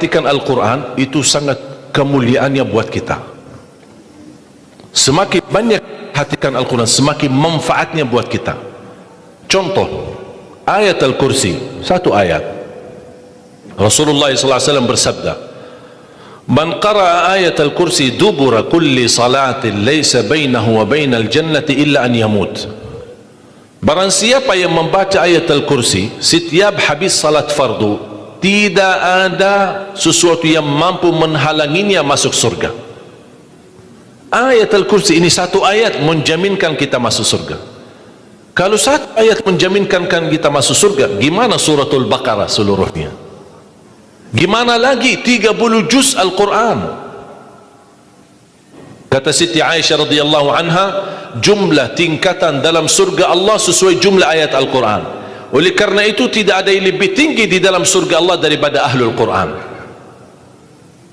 memperhatikan Al-Quran, itu sangat kemuliaannya buat kita. Semakin banyak perhatikan Al-Quran, semakin manfaatnya buat kita. Contoh, ayat Al-Kursi, satu ayat. Rasulullah SAW bersabda, "Man qara'a ayat Al-Kursi dubura kulli salatin laysa bainahu wa bainal jannati illa an yamut." Barang siapa yang membaca ayat Al-Kursi setiap habis salat fardu, tidak ada sesuatu yang mampu menghalanginya masuk surga. Ayat Al-Kursi ini satu ayat menjaminkan kita masuk surga. Kalau satu ayat menjaminkan kita masuk surga, gimana suratul Baqarah seluruhnya? Gimana lagi 30 juz Al-Quran? Kata Siti Aisyah radhiyallahu anha, jumlah tingkatan dalam surga Allah sesuai jumlah ayat Al-Quran. Oleh karena itu tidak ada yang lebih tinggi di dalam surga Allah daripada Ahlul Quran.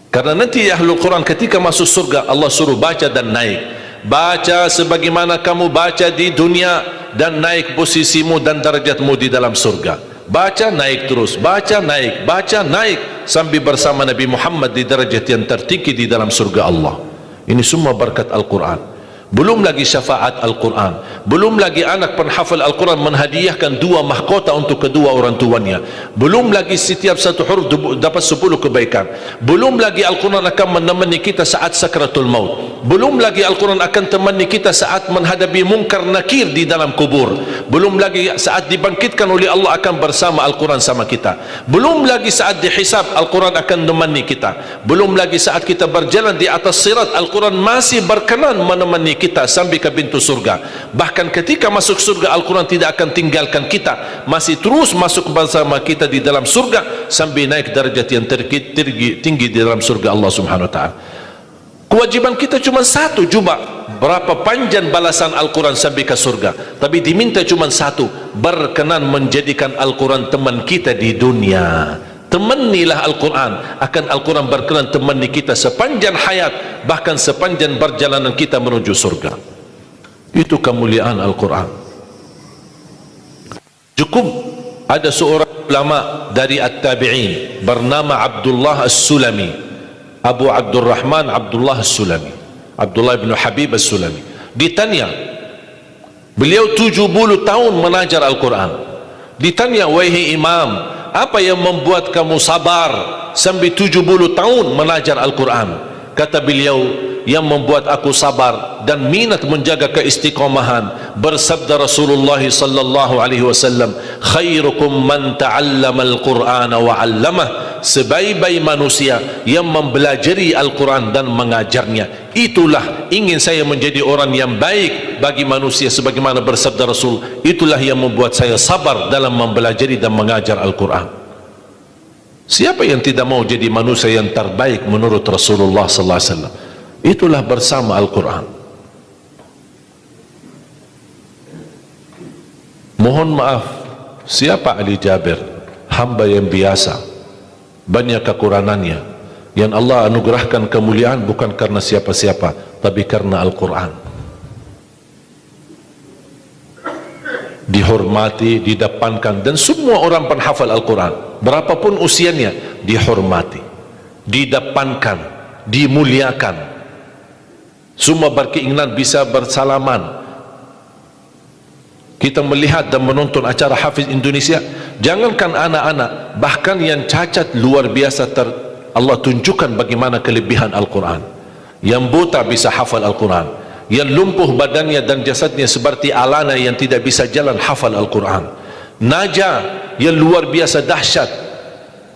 Karena nanti Ahlul Quran ketika masuk surga, Allah suruh baca dan naik. Baca sebagaimana kamu baca di dunia, dan naik posisimu dan darajatmu di dalam surga. Baca naik terus, baca naik sampai bersama Nabi Muhammad di darajat yang tertinggi di dalam surga Allah. Ini semua berkat Al-Quran. Belum lagi syafaat Al-Quran, belum lagi anak penghafal Al-Quran menghadiahkan 2 mahkota untuk kedua orang tuanya, belum lagi setiap satu huruf dapat 10 kebaikan, belum lagi Al-Quran akan menemani kita saat sakratul maut, belum lagi Al-Quran akan temani kita saat menghadapi mungkar nakir di dalam kubur, belum lagi saat dibangkitkan oleh Allah akan bersama Al-Quran sama kita, belum lagi saat dihisab Al-Quran akan menemani kita, belum lagi saat kita berjalan di atas sirat Al-Quran masih berkenan menemani kita sampai ke pintu surga. Bahkan ketika masuk surga, Al-Quran tidak akan tinggalkan kita, masih terus masuk bersama kita di dalam surga sampai naik derajat yang tinggi di dalam surga Allah Subhanahu wa ta'ala. Kewajiban kita cuma satu, coba berapa panjang balasan Al-Quran sampai ke surga, tapi diminta cuma satu, berkenan menjadikan Al-Quran teman kita di dunia. Temanilah Al-Quran, akan Al-Quran berkenan temani kita sepanjang hayat, bahkan sepanjang perjalanan kita menuju surga. Itu kemuliaan Al-Quran. Cukup ada seorang ulama dari At-Tabi'in bernama Abdullah As-Sulami, Abu Abdurrahman Abdullah As-Sulami, Abdullah bin Habib As-Sulami. Ditanya, beliau 70 tahun mengajar Al-Quran. Ditanya, wahai imam, apa yang membuat kamu sabar sampai 70 tahun mengajar Al-Quran? Kata beliau, yang membuat aku sabar dan minat menjaga keistiqomahan, bersabda Rasulullah sallallahu alaihi wasallam, khairukum man ta'allama al-Qur'ana wa 'allamah, sebaik-baik manusia yang mempelajari Al-Quran dan mengajarnya. Itulah ingin saya menjadi orang yang baik bagi manusia, sebagaimana bersabda Rasul, itulah yang membuat saya sabar dalam mempelajari dan mengajar Al-Quran. Siapa yang tidak mau jadi manusia yang terbaik menurut Rasulullah sallallahu alaihi wasallam? Itulah bersama Al-Quran. Mohon maaf, siapa Ali Jabir? Hamba yang biasa, banyak kekurangannya, yang Allah anugerahkan kemuliaan bukan karena siapa-siapa, tapi karena Al-Quran. Dihormati, didepankan, dan semua orang penghafal Al-Quran, berapapun usianya, dihormati, didepankan, dimuliakan. Semua berkeinginan bisa bersalaman. Kita melihat dan menonton acara Hafiz Indonesia, jangankan anak-anak, bahkan yang cacat luar biasa Allah tunjukkan bagaimana kelebihan Al-Quran. Yang buta bisa hafal Al-Quran, yang lumpuh badannya dan jasadnya seperti alana yang tidak bisa jalan hafal Al-Quran. Naja yang luar biasa dahsyat,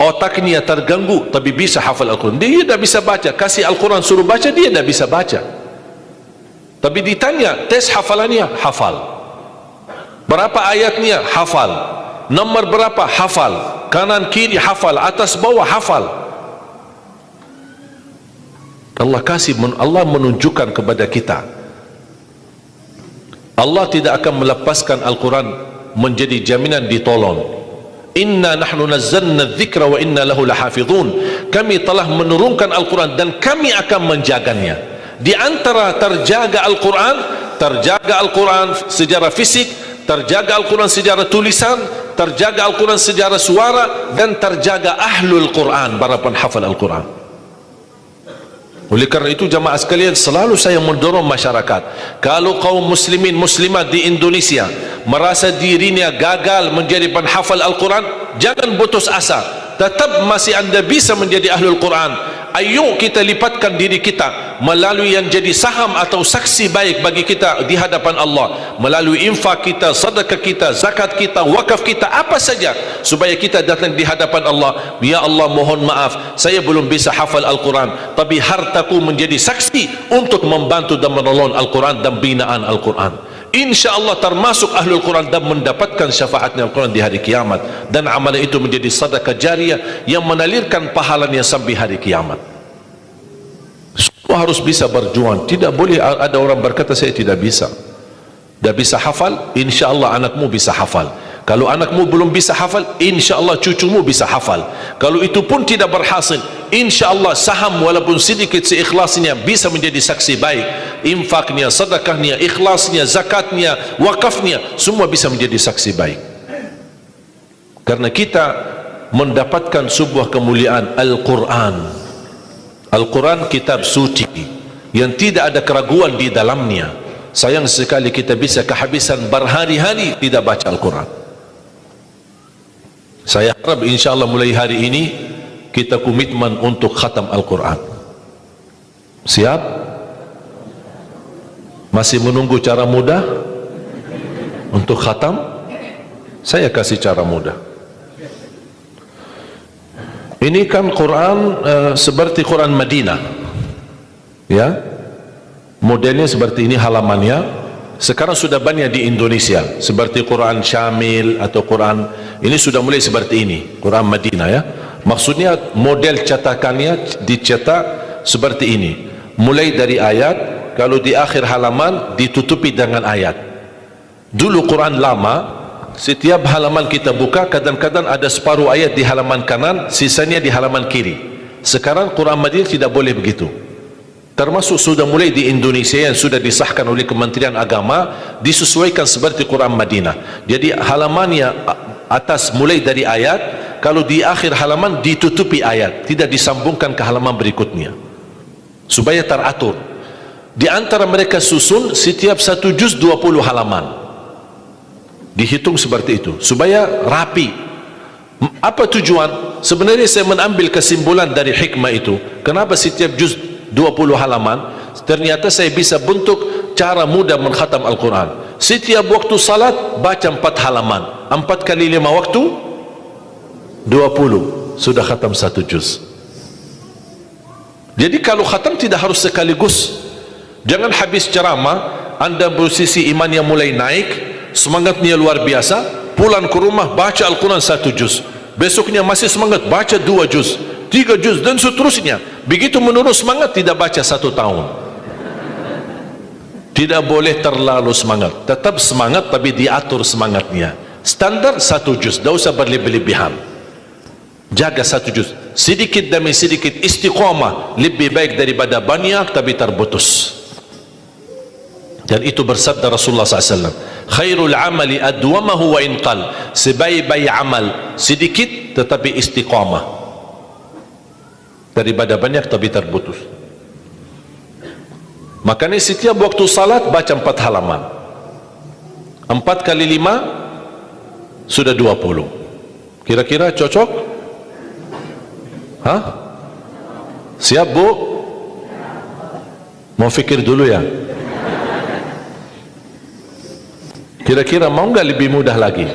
otaknya terganggu tapi bisa hafal Al-Quran. Dia tidak bisa baca, kasih Al-Quran suruh baca, dia tidak bisa baca. Tapi ditanya tes hafalannya, hafal. Berapa ayatnya? Hafal. Nomor berapa? Hafal. Kanan kiri hafal, atas bawah hafal. Allah menunjukkan kepada kita, Allah tidak akan melepaskan Al-Quran menjadi jaminan ditolong. Inna nahnu nazzalna dzikra wa inna lahu lahafizun. Kami telah menurunkan Al-Quran dan kami akan menjaganya. Di antara terjaga Al-Quran secara fisik terjaga Al-Quran secara tulisan, terjaga Al-Quran secara suara, dan terjaga ahlul Quran, para penghafal Al-Quran. Oleh kerana itu jamaah sekalian, selalu saya mendorong masyarakat, kalau kaum muslimin muslimat di Indonesia merasa dirinya gagal menjadi penghafal Al-Quran, jangan putus asa, tetap masih anda bisa menjadi ahlul Quran. Ayo kita lipatkan diri kita melalui yang jadi saham atau saksi baik bagi kita di hadapan Allah, melalui infak kita, sedekah kita, zakat kita, wakaf kita, apa saja, supaya kita datang di hadapan Allah. Ya Allah, mohon maaf, saya belum bisa hafal Al-Quran, tapi hartaku menjadi saksi untuk membantu dan menolong Al-Quran dan binaan Al-Quran. InsyaAllah termasuk ahlul Quran dan mendapatkan syafaatnya Al-Quran di hari kiamat, dan amalan itu menjadi sedekah jariah yang menalirkan pahalanya sampai hari kiamat. Semua harus bisa berjuang. Tidak boleh ada orang berkata saya tidak bisa hafal. InsyaAllah anakmu bisa hafal. Kalau anakmu belum bisa hafal, InsyaAllah cucumu bisa hafal. Kalau itu pun tidak berhasil, InsyaAllah saham walaupun sedikit seikhlasnya bisa menjadi saksi baik. Infaknya, sedekahnya, ikhlasnya, zakatnya, wakafnya, semua bisa menjadi saksi baik. Karena kita mendapatkan sebuah kemuliaan Al-Quran. Al-Quran kitab suci yang tidak ada keraguan di dalamnya. Sayang sekali kita bisa kehabisan berhari-hari tidak baca Al-Quran. Saya harap insyaAllah mulai hari ini kita komitmen untuk khatam Al-Quran. Siap? Masih menunggu cara mudah untuk khatam? Saya kasih cara mudah. Ini kan Quran seperti Quran Madinah, ya, modelnya seperti ini halamannya. Sekarang sudah banyak di Indonesia seperti Quran Syamil atau Quran ini sudah mulai seperti ini, Quran Madinah, ya. Maksudnya model cetakannya dicetak seperti ini, mulai dari ayat, kalau di akhir halaman ditutupi dengan ayat. Dulu Quran lama, setiap halaman kita buka kadang-kadang ada separuh ayat di halaman kanan, sisanya di halaman kiri. Sekarang Quran Madinah tidak boleh begitu. Termasuk sudah mulai di Indonesia yang sudah disahkan oleh Kementerian Agama, disesuaikan seperti Quran Madinah. Jadi halamannya atas mulai dari ayat, kalau di akhir halaman ditutupi ayat, tidak disambungkan ke halaman berikutnya, supaya teratur. Di antara mereka susun setiap satu juz 20 halaman, dihitung seperti itu supaya rapi. Apa tujuan? Sebenarnya saya mengambil kesimpulan dari hikmah itu. Kenapa setiap juz 20 halaman? Ternyata saya bisa bentuk cara mudah mengkhatam Al-Quran. Setiap waktu salat baca 4 halaman, 4 kali 5 waktu 20, sudah khatam 1 juz. Jadi kalau khatam tidak harus sekaligus. Jangan habis ceramah anda posisi iman yang mulai naik, semangatnya luar biasa, pulang ke rumah baca Al-Quran 1 juz, besoknya masih semangat baca 2 juz, 3 juz, dan seterusnya. Begitu menurun semangat, tidak baca 1 tahun. Tidak boleh terlalu semangat, tetap semangat tapi diatur semangatnya. Standar 1 juz, tidak usah berlebih-lebihan. Jaga 1 juz, sedikit demi sedikit, istiqamah lebih baik daripada banyak tapi terputus. Dan itu bersabda Rasulullah SAW, khairul amali adwamahu wa inqal, sebaik-baik amal sedikit tetapi istiqamah daripada banyak tapi terputus. Makanya setiap waktu salat baca 4 halaman, 4 kali 5 sudah 20. Kira-kira cocok? Hah? Siap bu? Mau fikir dulu ya? Kira-kira mau nggak lebih mudah lagi?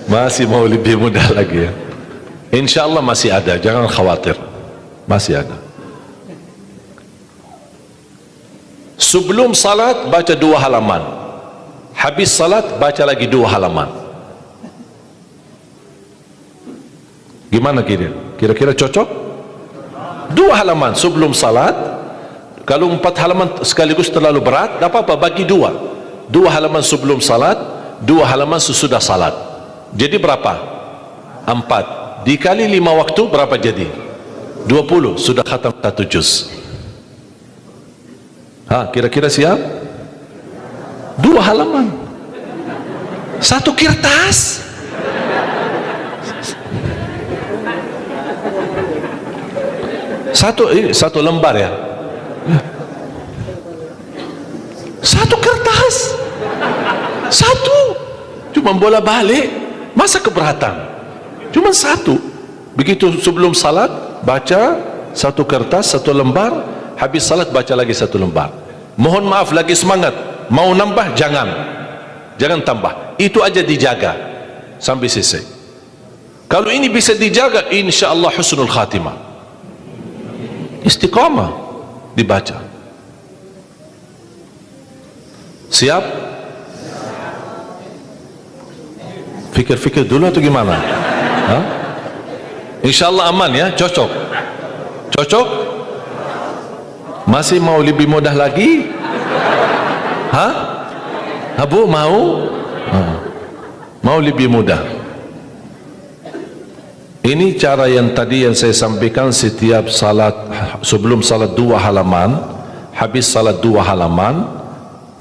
Masih mau lebih mudah lagi ya? Insya Allah masih ada, jangan khawatir, masih ada. Sebelum salat baca 2 halaman, habis salat baca lagi 2 halaman. Gimana kira-kira cocok? 2 halaman sebelum salat. Kalau 4 halaman sekaligus terlalu berat, tak apa-apa, bagi 2 halaman sebelum salat, 2 halaman sesudah salat. Jadi berapa? 4 dikali 5 waktu berapa jadi? 20, sudah khatam 1 juz. Kira-kira siap? 2 halaman, 1 kertas. Satu lembar ya, 1 kertas, 1, cuma bola balik, masa keberatan, cuma 1. Begitu sebelum salat baca 1 kertas, 1 lembar, habis salat baca lagi 1 lembar. Mohon maaf, lagi semangat, mau nambah jangan tambah, itu aja dijaga sampai selesai. Kalau ini bisa dijaga, insya Allah husnul khatimah, istiqamah dibaca. Siap? Fikir-fikir dulu atau gimana? Insya Allah aman ya, cocok? Masih mau lebih mudah lagi? Bu, mau lebih mudah? Ini cara yang tadi yang saya sampaikan, setiap salat, sebelum salat 2 halaman, habis salat 2 halaman,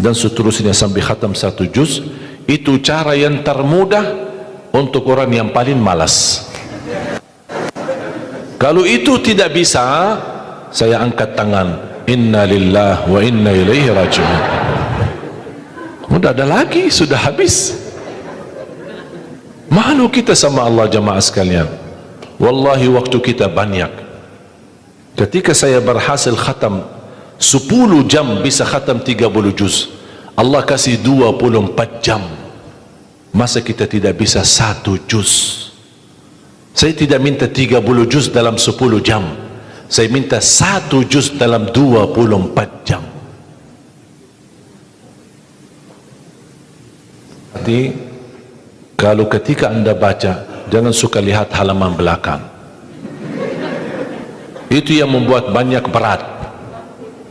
dan seterusnya sampai khatam 1 juz. Itu cara yang termudah untuk orang yang paling malas. Kalau itu tidak bisa, saya angkat tangan, inna lillah wa inna ilaihi raji'un. Udah ada lagi, sudah habis. Malu kita sama Allah jamaah sekalian. Wallahi waktu kita banyak. Ketika saya berhasil khatam 10 jam bisa khatam 30 juz, Allah kasih 24 jam, masa kita tidak bisa 1 juz? Saya tidak minta 30 juz dalam 10 jam, saya minta 1 juz dalam 24 jam. Jadi kalau ketika anda baca, jangan suka lihat halaman belakang. Itu yang membuat banyak berat.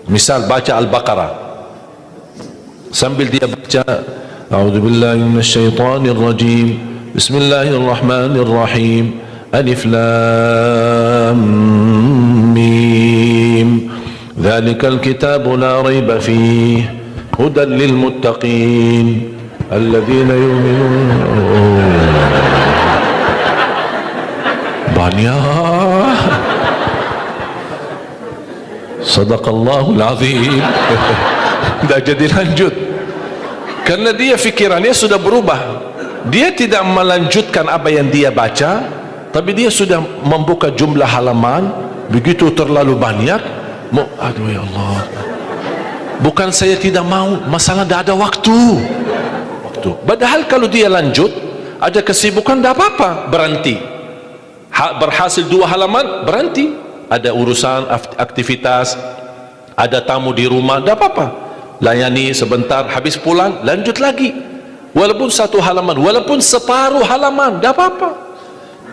Misal baca Al-Baqarah, sambil dia baca a'udzubillahi minasyaitonir rajim, bismillahirrahmanirrahim, alif lam mim, dzalikal kitabu la raiba fihi hudan lil muttaqin alladzina yu'minuna. Banyak. Sadaqallahul azim. Tidak jadi lanjut karena dia fikirannya sudah berubah. Dia tidak melanjutkan apa yang dia baca, tapi dia sudah membuka jumlah halaman begitu terlalu banyak. Aduh ya Allah, bukan saya tidak mau, masalah tidak ada waktu. Padahal kalau dia lanjut, ada kesibukan, tidak apa-apa, berhenti. Berhasil 2 halaman, berhenti. Ada urusan aktivitas, ada tamu di rumah, tidak apa-apa, layani sebentar, habis pulang lanjut lagi. Walaupun 1 halaman, walaupun separuh halaman, tidak apa-apa.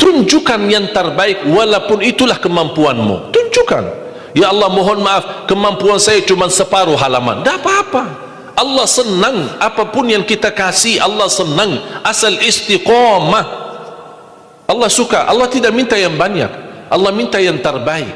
Tunjukkan yang terbaik, walaupun itulah kemampuanmu. Tunjukkan, ya Allah mohon maaf, kemampuan saya cuma separuh halaman, tidak apa-apa. Allah senang apapun yang kita kasih, Allah senang asal istiqamah. Allah suka. Allah tidak minta yang banyak, Allah minta yang terbaik.